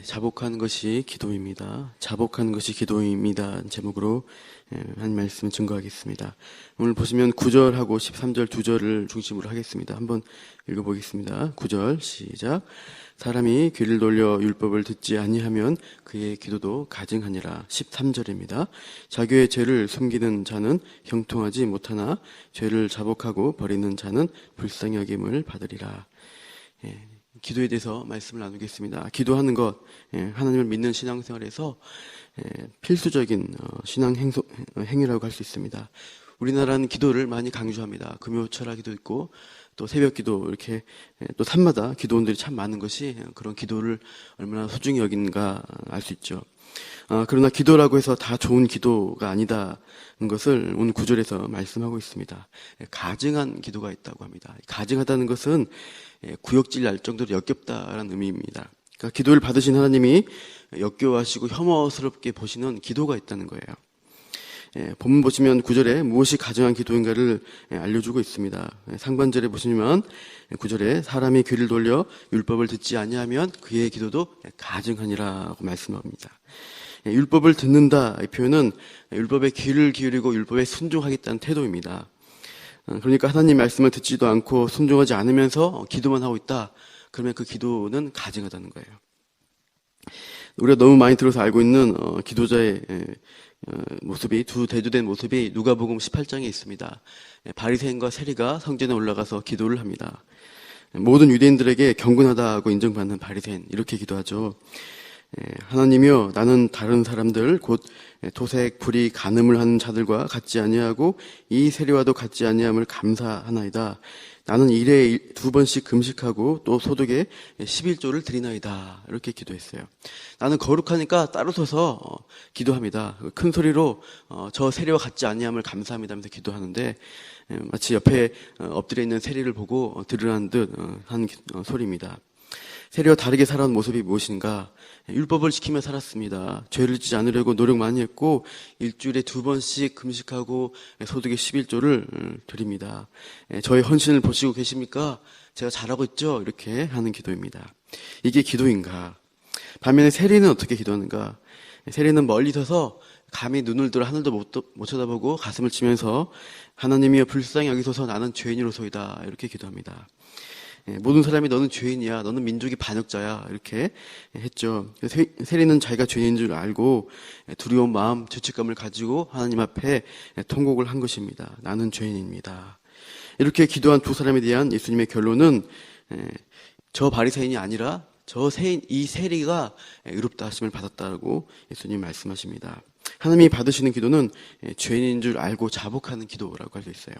자복하는 것이 기도입니다. 자복하는 것이 기도입니다. 제목으로 한 말씀 증거하겠습니다. 오늘 보시면 9절하고 13절 두 절을 중심으로 하겠습니다. 한번 읽어보겠습니다. 9절 시작. 사람이 귀를 돌려 율법을 듣지 아니하면 그의 기도도 가증하니라. 13절입니다. 자기의 죄를 숨기는 자는 형통하지 못하나 죄를 자복하고 버리는 자는 불쌍히 여김을 받으리라. 기도에 대해서 말씀을 나누겠습니다. 기도하는 것, 하나님을 믿는 신앙생활에서 필수적인 신앙 행위라고 할 수 있습니다. 우리나라는 기도를 많이 강조합니다. 금요철야 기도 있고 또 새벽 기도 이렇게 또 산마다 기도원들이 참 많은 것이 그런 기도를 얼마나 소중히 여긴가 알 수 있죠. 그러나 기도라고 해서 다 좋은 기도가 아니다는 것을 오늘 9절에서 말씀하고 있습니다. 가증한 기도가 있다고 합니다. 가증하다는 것은 구역질 날 정도로 역겹다라는 의미입니다. 그러니까 기도를 받으신 하나님이 역겨워하시고 혐오스럽게 보시는 기도가 있다는 거예요. 본문 보시면 9절에 무엇이 가증한 기도인가를 알려주고 있습니다. 상반절에 보시면 9절에 사람이 귀를 돌려 율법을 듣지 아니하면 그의 기도도 가증하니라고 말씀합니다. 율법을 듣는다 이 표현은 율법에 귀를 기울이고 율법에 순종하겠다는 태도입니다. 그러니까 하나님 말씀을 듣지도 않고 순종하지 않으면서 기도만 하고 있다. 그러면 그 기도는 가증하다는 거예요. 우리가 너무 많이 들어서 알고 있는 기도자의 모습이 두 대조된 모습이 누가복음 18장에 있습니다. 바리새인과 세리가 성전에 올라가서 기도를 합니다. 모든 유대인들에게 경건하다고 인정받는 바리새인 이렇게 기도하죠. 하나님이여 나는 다른 사람들 곧 토색, 불의, 간음을 하는 자들과 같지 아니하고 이 세리와도 같지 아니함을 감사하나이다. 나는 일에 2번씩 금식하고 또 소득에 11조를 드리나이다. 이렇게 기도했어요. 나는 거룩하니까 따로 서서 기도합니다. 큰 소리로 저 세리와 같지 아니함을 감사합니다 하면서 기도하는데 마치 옆에 엎드려 있는 세리를 보고 들으라는 듯 한 소리입니다. 세리와 다르게 살아온 모습이 무엇인가? 율법을 지키며 살았습니다. 죄를 짓지 않으려고 노력 많이 했고 일주일에 2번씩 금식하고 소득의 11조를 드립니다. 저의 헌신을 보시고 계십니까? 제가 잘하고 있죠? 이렇게 하는 기도입니다. 이게 기도인가? 반면에 세리는 어떻게 기도하는가? 세리는 멀리 서서 감히 눈을 들어 하늘도 못 쳐다보고 가슴을 치면서 하나님이여 불쌍히 여기소서 나는 죄인으로소이다. 이렇게 기도합니다. 모든 사람이 너는 죄인이야. 너는 민족의 반역자야. 이렇게 했죠. 세리는 자기가 죄인인 줄 알고 두려운 마음, 죄책감을 가지고 하나님 앞에 통곡을 한 것입니다. 나는 죄인입니다. 이렇게 기도한 두 사람에 대한 예수님의 결론은 저 바리새인이 아니라 이 세리가 의롭다 하심을 받았다고 예수님 말씀하십니다. 하나님이 받으시는 기도는 죄인인 줄 알고 자복하는 기도라고 할 수 있어요.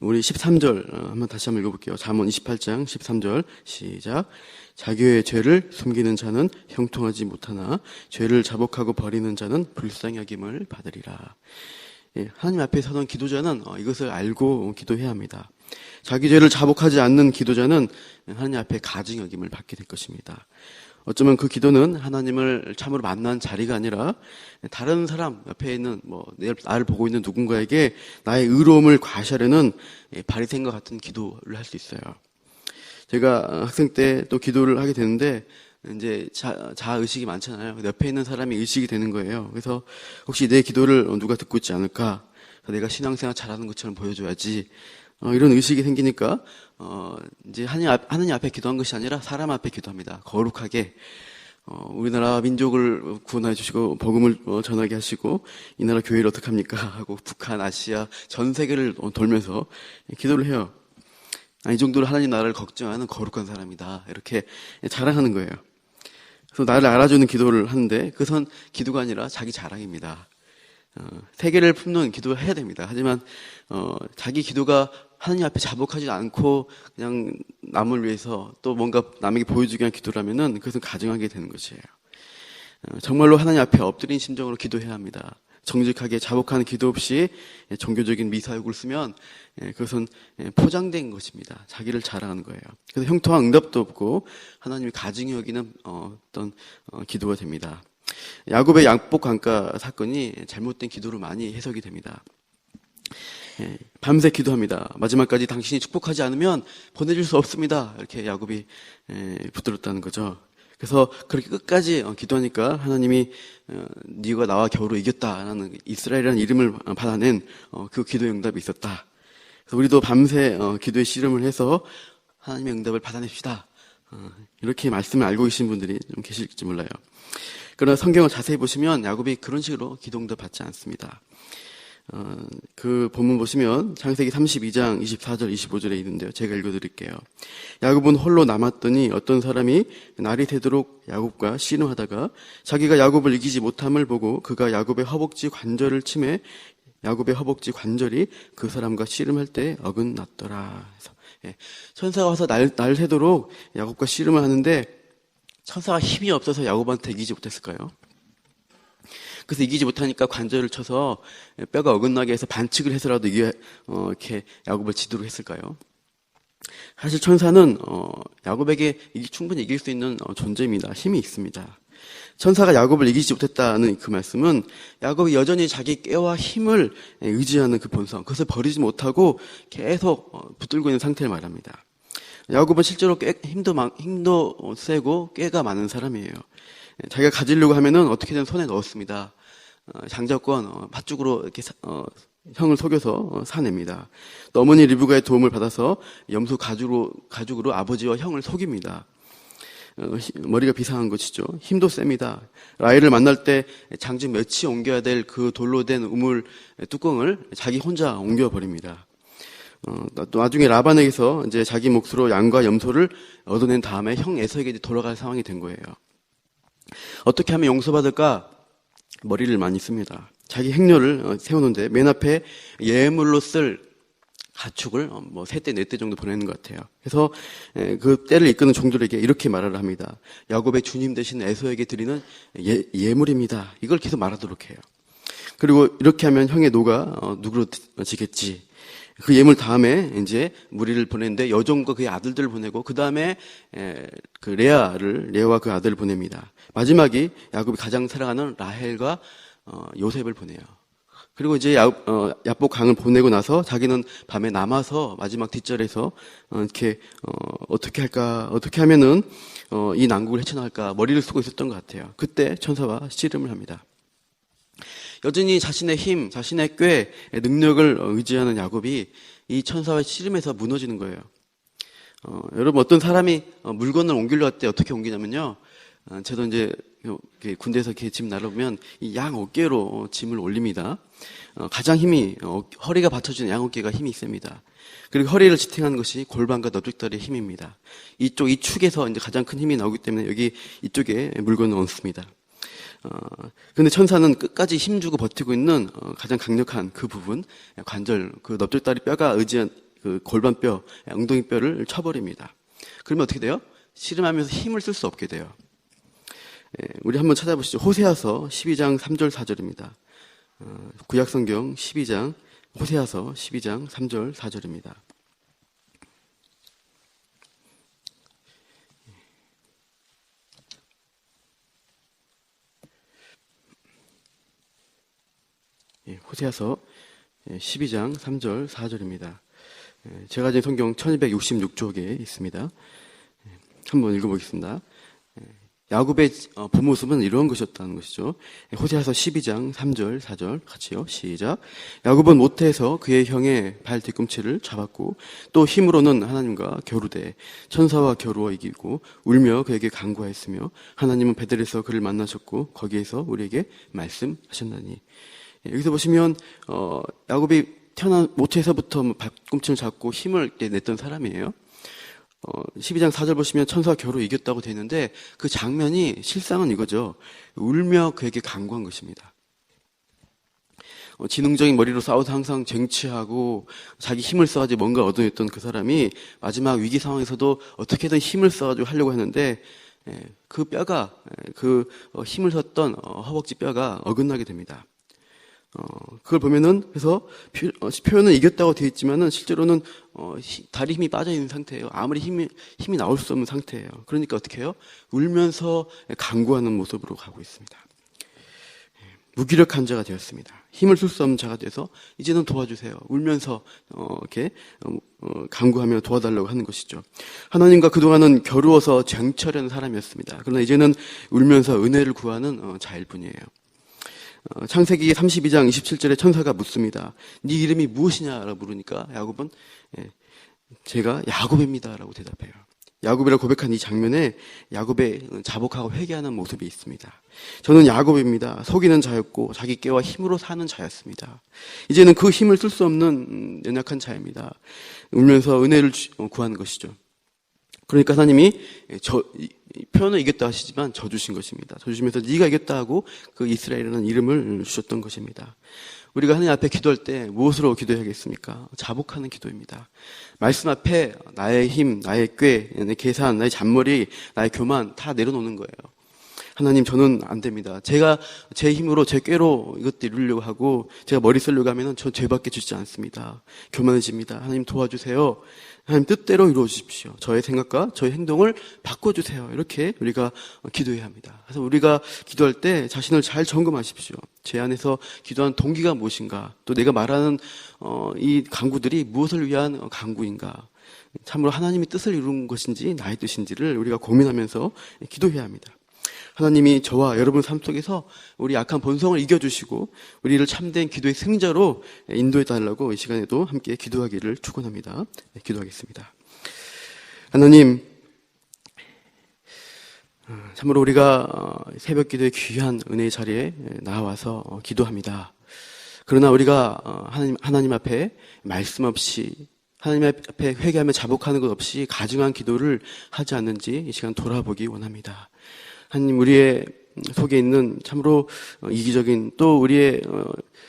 우리 13절 한번 다시 한번 읽어볼게요. 잠언 28장 13절 시작. 자기의 죄를 숨기는 자는 형통하지 못하나 죄를 자복하고 버리는 자는 불쌍히 여김을 받으리라. 하나님 앞에 서던 기도자는 이것을 알고 기도해야 합니다. 자기 죄를 자복하지 않는 기도자는 하나님 앞에 가증 여김을 받게 될 것입니다. 어쩌면 그 기도는 하나님을 참으로 만난 자리가 아니라 다른 사람 옆에 있는 나를 보고 있는 누군가에게 나의 의로움을 과시하려는 바리새인과 같은 기도를 할 수 있어요. 제가 학생 때 또 기도를 하게 되는데 이제 자아 의식이 많잖아요. 옆에 있는 사람이 의식이 되는 거예요. 그래서 혹시 내 기도를 누가 듣고 있지 않을까? 내가 신앙생활 잘하는 것처럼 보여줘야지. 이런 의식이 생기니까 이제 하나님 앞에 기도한 것이 아니라 사람 앞에 기도합니다. 거룩하게 우리나라 민족을 구원해 주시고 복음을 전하게 하시고 이 나라 교회를 어떻게 합니까? 하고 북한, 아시아 전 세계를 돌면서 기도를 해요. 이 정도로 하나님 나라를 걱정하는 거룩한 사람이다. 이렇게 자랑하는 거예요. 그래서 나를 알아주는 기도를 하는데 그것은 기도가 아니라 자기 자랑입니다. 세계를 품는 기도를 해야 됩니다. 하지만 자기 기도가 하나님 앞에 자복하지 않고 그냥 남을 위해서 또 뭔가 남에게 보여주기 위한 기도를 하면은 그것은 가증하게 되는 것이에요. 정말로 하나님 앞에 엎드린 심정으로 기도해야 합니다. 정직하게 자복하는 기도 없이 종교적인 미사역을 쓰면 그것은 포장된 것입니다. 자기를 자랑하는 거예요. 그래서 형통한 응답도 없고 하나님이 가증히 여기는 어떤 기도가 됩니다. 야곱의 양복 강가 사건이 잘못된 기도로 많이 해석이 됩니다. 밤새 기도합니다. 마지막까지 당신이 축복하지 않으면 보내줄 수 없습니다. 이렇게 야곱이 붙들었다는 거죠. 그래서 그렇게 끝까지 기도하니까 하나님이 네가 나와 겨루 이겼다라는 이스라엘이라는 이름을 받아낸 그 기도의 응답이 있었다. 그래서 우리도 밤새 기도의 씨름을 해서 하나님의 응답을 받아냅시다. 이렇게 말씀을 알고 계신 분들이 좀 계실지 몰라요. 그러나 성경을 자세히 보시면 야곱이 그런 식으로 기도 응답 받지 않습니다. 그 본문 보시면 창세기 32장 24절 25절에 있는데요. 제가 읽어드릴게요. 야곱은 홀로 남았더니 어떤 사람이 날이 새도록 야곱과 씨름하다가 자기가 야곱을 이기지 못함을 보고 그가 야곱의 허벅지 관절을 치매 야곱의 허벅지 관절이 그 사람과 씨름할 때 어긋났더라. 천사가 와서 날 새도록 야곱과 씨름을 하는데 천사가 힘이 없어서 야곱한테 이기지 못했을까요? 그래서 이기지 못하니까 관절을 쳐서 뼈가 어긋나게 해서 반칙을 해서라도 이렇게 야곱을 지도록 했을까요? 사실 천사는 야곱에게 충분히 이길 수 있는 존재입니다. 힘이 있습니다. 천사가 야곱을 이기지 못했다는 그 말씀은 야곱이 여전히 자기 꾀와 힘을 의지하는 그 본성, 그것을 버리지 못하고 계속 붙들고 있는 상태를 말합니다. 야곱은 실제로 힘도 세고 꾀가 많은 사람이에요. 자기가 가지려고 하면은 어떻게든 손에 넣었습니다. 장자권 팥죽으로 이렇게 형을 속여서 사냅니다. 또 어머니 리브가의 도움을 받아서 염소 가죽으로 아버지와 형을 속입니다. 머리가 비상한 것이죠. 힘도 셉니다. 라헬을 만날 때 장즉 며칠 옮겨야 될 그 돌로 된 우물 뚜껑을 자기 혼자 옮겨버립니다. 또 나중에 라반에게서 이제 자기 몫으로 양과 염소를 얻어낸 다음에 형 에서에게 돌아갈 상황이 된 거예요. 어떻게 하면 용서받을까? 머리를 많이 씁니다. 자기 행렬을 세우는데 맨 앞에 예물로 쓸 가축을 3대, 4대 정도 보내는 것 같아요. 그래서 그 때를 이끄는 종들에게 이렇게 말을 합니다. 야곱의 주님 되신 에서에게 드리는 예물입니다. 이걸 계속 말하도록 해요. 그리고 이렇게 하면 형의 노가 누그러지겠지. 그 예물 다음에 이제 무리를 보내는데 여종과 그의 아들들을 보내고 그 다음에 그 레아와 그 아들을 보냅니다. 마지막이 야곱이 가장 사랑하는 라헬과 요셉을 보내요. 그리고 이제 야복 강을 보내고 나서 자기는 밤에 남아서 마지막 뒷절에서 이렇게 어떻게 할까, 어떻게 하면은 이 난국을 헤쳐나갈까 머리를 쓰고 있었던 것 같아요. 그때 천사와 씨름을 합니다. 여전히 자신의 힘, 자신의 꾀, 능력을 의지하는 야곱이 이 천사와의 씨름에서 무너지는 거예요. 여러분 어떤 사람이 물건을 옮기려 할 때 어떻게 옮기냐면요. 저도 이제 군대에서 이렇게 짐 나르면 이 양 어깨로 짐을 올립니다. 가장 힘이 허리가 받쳐주는 양 어깨가 힘이 셉니다. 그리고 허리를 지탱하는 것이 골반과 넙죽다리의 힘입니다. 이 축에서 이제 가장 큰 힘이 나오기 때문에 여기 이쪽에 물건을 얹습니다. 근데 천사는 끝까지 힘주고 버티고 있는 가장 강력한 그 부분, 관절, 그 넙죽다리 뼈가 의지한 그 골반뼈, 엉덩이뼈를 쳐버립니다. 그러면 어떻게 돼요? 씨름하면서 힘을 쓸 수 없게 돼요. 우리 한번 찾아보시죠. 호세아서 12장 3절 4절입니다. 구약성경 12장, 호세아서 12장 3절 4절입니다. 호세아서 12장 3절 4절입니다. 제가 가진 성경 1266쪽에 있습니다. 한번 읽어보겠습니다. 야곱의 본 모습은 이런 것이었다는 것이죠. 호세아서 12장 3절 4절 같이요. 시작. 야곱은 모태에서 그의 형의 발 뒤꿈치를 잡았고 또 힘으로는 하나님과 겨루되 천사와 겨루어 이기고 울며 그에게 간구하였으며 하나님은 베델에서 그를 만나셨고 거기에서 우리에게 말씀하셨나니. 여기서 보시면 야곱이 태어난 모태에서부터 발꿈치를 잡고 힘을 냈던 사람이에요. 12장 4절 보시면 천사와 겨루 이겼다고 되어 있는데 그 장면이 실상은 이거죠. 울며 그에게 간구한 것입니다. 지능적인 머리로 싸워서 항상 쟁취하고 자기 힘을 써가지고 뭔가 얻어냈던 그 사람이 마지막 위기 상황에서도 어떻게든 힘을 써가지고 하려고 했는데 그 뼈가 그 힘을 썼던 허벅지 뼈가 어긋나게 됩니다. 그걸 보면은, 그래서, 표현은 이겼다고 되어 있지만은, 실제로는, 다리 힘이 빠져 있는 상태예요. 아무리 힘이 나올 수 없는 상태예요. 그러니까 어떻게 해요? 울면서 간구하는 모습으로 가고 있습니다. 무기력한 자가 되었습니다. 힘을 쓸 수 없는 자가 돼서 이제는 도와주세요. 울면서 이렇게 간구하며 도와달라고 하는 것이죠. 하나님과 그동안은 겨루어서 쟁취하려는 사람이었습니다. 그러나 이제는 울면서 은혜를 구하는 자일 뿐이에요. 창세기 32장 27절에 천사가 묻습니다. 네 이름이 무엇이냐라고 물으니까 야곱은 제가 야곱입니다라고 대답해요. 야곱이라고 고백한 이 장면에 야곱의 자복하고 회개하는 모습이 있습니다. 저는 야곱입니다. 속이는 자였고 자기 깨와 힘으로 사는 자였습니다. 이제는 그 힘을 쓸 수 없는 연약한 자입니다. 울면서 은혜를 구하는 것이죠. 그러니까 하나님이 표현은 이겼다 하시지만 져주신 것입니다. 져주시면서 네가 이겼다 하고 그 이스라엘이라는 이름을 주셨던 것입니다. 우리가 하나님 앞에 기도할 때 무엇으로 기도해야겠습니까? 자복하는 기도입니다. 말씀 앞에 나의 힘, 나의 꾀, 나의 계산, 나의 잔머리, 나의 교만 다 내려놓는 거예요. 하나님, 저는 안 됩니다. 제가 제 힘으로, 제 꾀로 이것도 이루려고 하고 제가 머리 쓰려고 하면 저 죄밖에 주지 않습니다. 교만해집니다. 하나님 도와주세요. 하나님 뜻대로 이루어 주십시오. 저의 생각과 저의 행동을 바꿔주세요. 이렇게 우리가 기도해야 합니다. 그래서 우리가 기도할 때 자신을 잘 점검하십시오. 제 안에서 기도하는 동기가 무엇인가, 또 내가 말하는 이 간구들이 무엇을 위한 간구인가, 참으로 하나님의 뜻을 이룬 것인지 나의 뜻인지를 우리가 고민하면서 기도해야 합니다. 하나님이 저와 여러분 삶 속에서 우리 약한 본성을 이겨주시고 우리를 참된 기도의 승자로 인도해달라고 이 시간에도 함께 기도하기를 축원합니다. 기도하겠습니다. 하나님, 참으로 우리가 새벽 기도의 귀한 은혜의 자리에 나와서 기도합니다. 그러나 우리가 하나님 앞에 말씀 없이, 하나님 앞에 회개하며 자복하는 것 없이 가증한 기도를 하지 않는지 이 시간 돌아보기 원합니다. 하나님, 우리의 속에 있는 참으로 이기적인, 또 우리의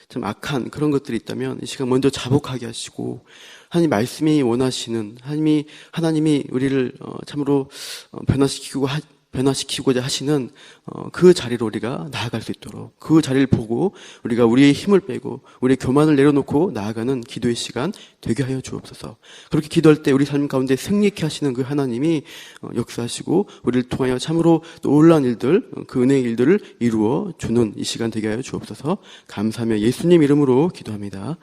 참 악한 그런 것들이 있다면 이 시간 먼저 자복하게 하시고, 하나님 말씀이 원하시는, 하나님이 우리를 참으로 변화시키고자 하시는 그 자리로 우리가 나아갈 수 있도록, 그 자리를 보고 우리가 우리의 힘을 빼고 우리의 교만을 내려놓고 나아가는 기도의 시간 되게 하여 주옵소서. 그렇게 기도할 때 우리 삶 가운데 승리케 하시는 그 하나님이 역사하시고 우리를 통하여 참으로 놀라운 일들, 그 은혜의 일들을 이루어 주는 이 시간 되게 하여 주옵소서. 감사하며 예수님 이름으로 기도합니다.